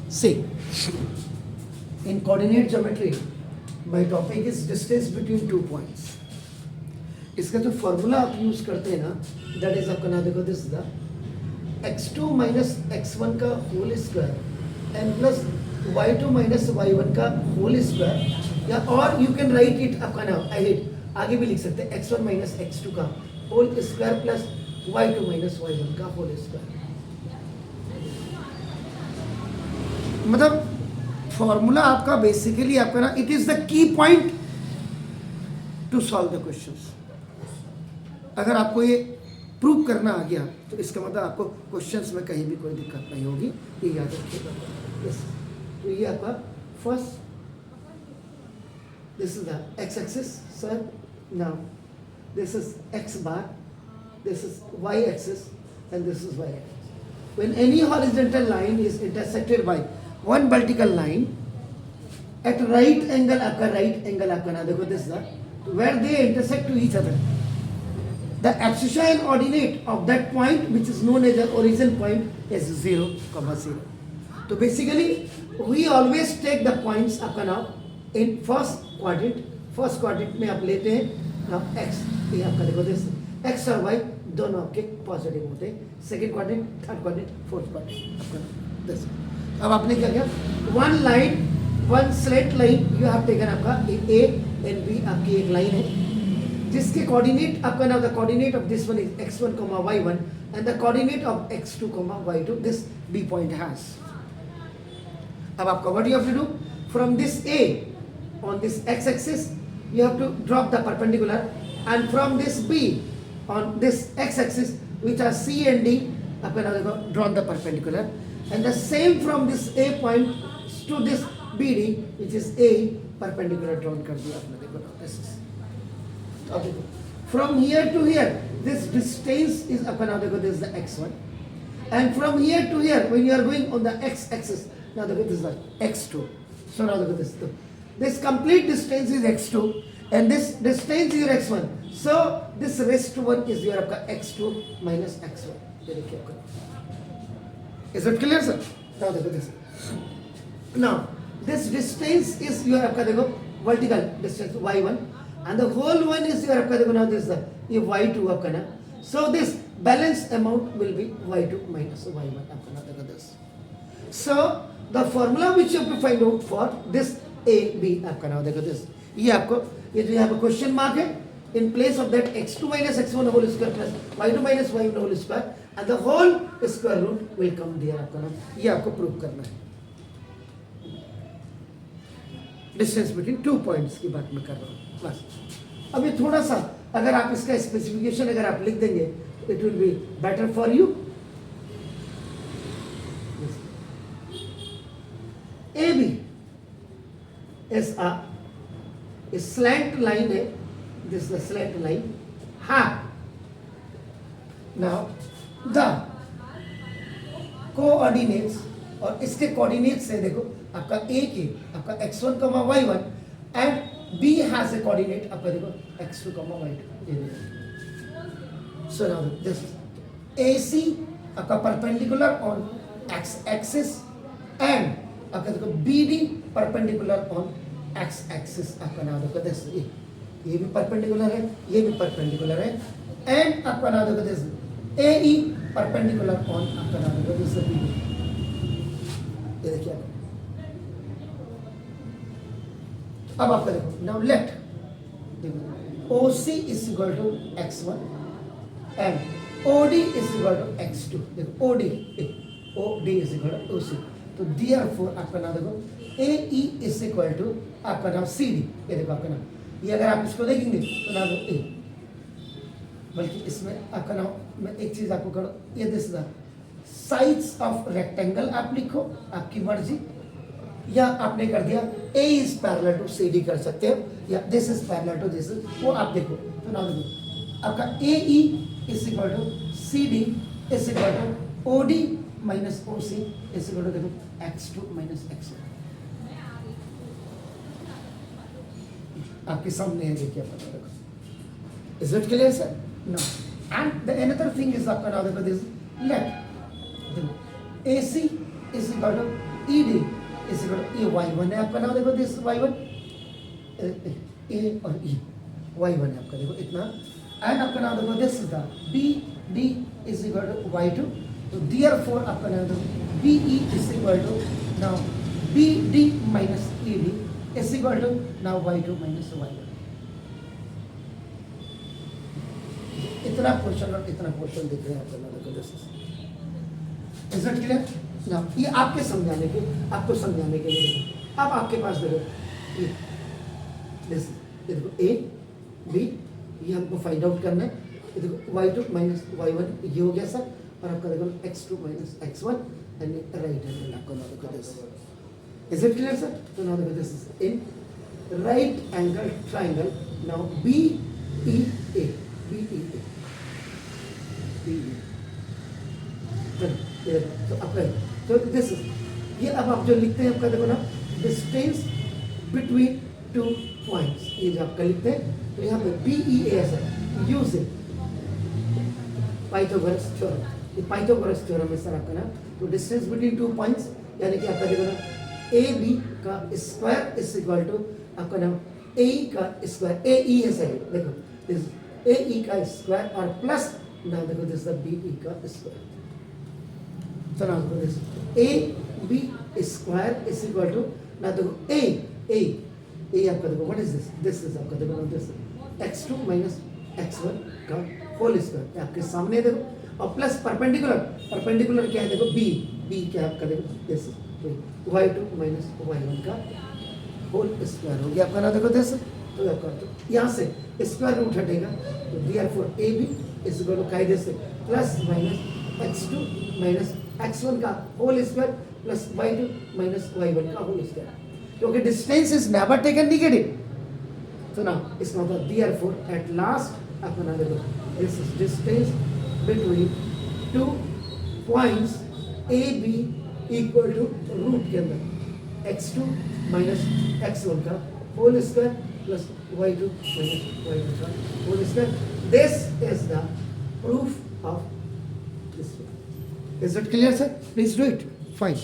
See, in coordinate geometry, my topic is distance between 2 points. इसका जो formula आप use करते हैं ना, दैट इज आपका ना देखो this the x2 minus x1 का whole square and plus y2 minus y1 का होल स्क्वायर, या और यू कैन राइट इट आपका ना आगे भी लिख सकते हैं x1 माइनस x2 का whole square plus y2 minus y1 का होल स्क्वायर. मतलब फॉर्मूला आपका बेसिकली आपका ना it is the key point two solve the questions. अगर आपको ये प्रूव करना आ गया तो इसका मतलब आपको क्वेश्चंस में कहीं भी कोई दिक्कत नहीं होगी, ये याद रखिएगा. तो ये आपका first, this is the X axis sir. Now this is X bar, this is Y axis and this is Y axis. When any horizontal line is intersected by one vertical line at right angle आपका ना देखो this the where they intersect to each other, the abscissa ordinate of that point which is known as the origin point is 0, 0. So basically we always take the points आपका ना in first quadrant. First quadrant में आप लेते हैं now x, ये आपका देखो this x और y दोनों आपके पॉजिटिव होते हैं. Second quadrant, third quadrant, fourth quadrant. अब आपने क्या किया, one line, one slaked lime you have taken आपका ए एंड बी आपकी एक लाइन है जिसके कोऑर्डिनेट आपका नाम the coordinate of this one is x1, y1 and the coordinate of x2, y2 this B point has. अब आपका what you have to do, from this A on this x axis you have to drop the perpendicular, and from this b on this x-axis which are C and D आपका ना देखो drawn the perpendicular, and the same from this A point to this BD which is A perpendicular drawn कर दिया आपने देखो ना. this is अब देखो from here to here this distance is आपका ना देखो this is the x1, and from here to here when you are going on the x-axis now देखो this is the x2. so now देखो this complete distance is x2 and this distance is your x1. So this rest one is your आपका x2 minus x1. ये देखिए आपका. Is it clear sir? Now देखो this. Now this distance is your आपका देखो vertical distance y1 and the whole one is your आपका देखो now this the ये y2 आपका ना. So this balance amount will be y2 minus y1 आपका ना देखो this. So the formula which you have to find out for this a b आपका ना देखो this. ये आपको ये जो यहाँ पे क्वेश्चन मार्क है, in place of that x2 minus x1 whole square plus y2 minus y1 whole square and the whole square root will come there आपका नाम. ये आपको प्रूव करना है. डिस्टेंस बिटवीन 2 पॉइंट्स की बात मैं कर रहा हूँ बस. अब ये थोड़ा सा अगर आप इसका स्पेसिफिकेशन अगर आप लिख देंगे it will be better for you. A B is a slant line है, this is the slant line. Now the coordinates और इसके coordinates से देखो आपका A के आपका x1, y1 and B has a coordinate आपका देखो x2, y2. So now this AC आपका perpendicular on x axis and आपका देखो BD perpendicular on x axis आपका नाम देखो दिस. ये भी परपेंडिकुलर है, ये भी परपेंडिकुलर है, एंड आपका नाम देखो दिस AE परपेंडिकुलर ऑन आपका नाम देखो दिस BD. ये देखिए अब आपका देखो नाउ लेट देखो OC is equal to x1 and OD is equal to x2. देखो OD is equal to OC. तो देयरफॉर आपका नाम देखो AE इज इक्वल टू आपका नाम CD. ये देखो आपका नाम, ये अगर आप इसको देखेंगे तो नाम A, बल्कि इसमें आपका नाम मैं एक चीज आपको करो, ये this the sides of rectangle आप लिखो आपकी मर्जी, या आपने कर दिया A is parallel to CD कर सकते हो, या this is parallel to this, वो आप देखो. तो नाम देखो आपका AE is equal to CD is equal to OD minus OC is equal to देखो x2 माइनस x1. आपके सामने है देखिए आपका देखो. Is it clear sir? No. And the another thing is आपका नाम देखो दिस लेट देखो AC is equal to ED is equal to ये y1 है आपका नाम, देखो दिस y1 ए और E y1 है आपका, देखो इतना, एंड आपका नाम देखो this is the BD is equal to y2, तो therefore आपका नाम देखो BE is equal to now BD minus ED is equal to now y2 minus y1। इतना पोर्शन और इतना पोर्शन दिख रहे हैं आपका नाम देखो दिस इज इट क्लियर ना। ये आपके समझाने के, आपको समझाने के लिए, अब आपके पास देखो ये देखो ए बी, ये हमको फाइंड आउट करना है। ये देखो y2 माइनस y1 ये हो गया सर, और आपका देखो x2 minus x1 and right angle आपका नाम देखो this is it clear sir. तो नाउ देखो this is in right angle triangle, now BEA तो आपका, तो दिस इज ये, अब आप जो लिखते हैं आपका देखो ना डिस्टेंस बिटवीन टू पॉइंट्स, ये जो आपका लिखते हैं, तो यहाँ पे BEA है, यूज इट पाइथागोरस थ्योरम, ये पाइथागोरस थ्योरम है सर आपका ना। तो डिस्टेंस बिटवीन टू पॉइंट्स यानी कि आपका देखो ना AB का स्क्वायर इज इक्वल टू आपका नाम AE का स्क्वायर, AE है सर, देखो दिस AE का स्क्वायर और प्लस नाउ देखो दिस द BE का square. So now this AB square is equal to, now देखो A आपका देखो what is this? This is आपका देखो this x2 minus x1 का होल स्क्वायर आपके सामने देखो, और प्लस परपेंडिकुलर क्या है देखो B क्या है आपका देखो this y2 minus y1 का होल स्क्वायर हो गया आपका ना देखो this। तो आपका तो यहाँ से स्क्वायर रूट हटेगा, तो therefore AB is equal to कायदे से plus minus x2 minus x1 का whole square plus y2 minus y1 का होल स्क्वायर, क्योंकि distance is never taken negative. तो ना इसका मतलब therefore एट लास्ट अपना देखो this is distance between two points AB equal to root के अंदर x2 माइनस x1 का whole square plus y2 minus y1 का whole square. This is the proof of this one. Is it clear, sir? Please do it. Fine.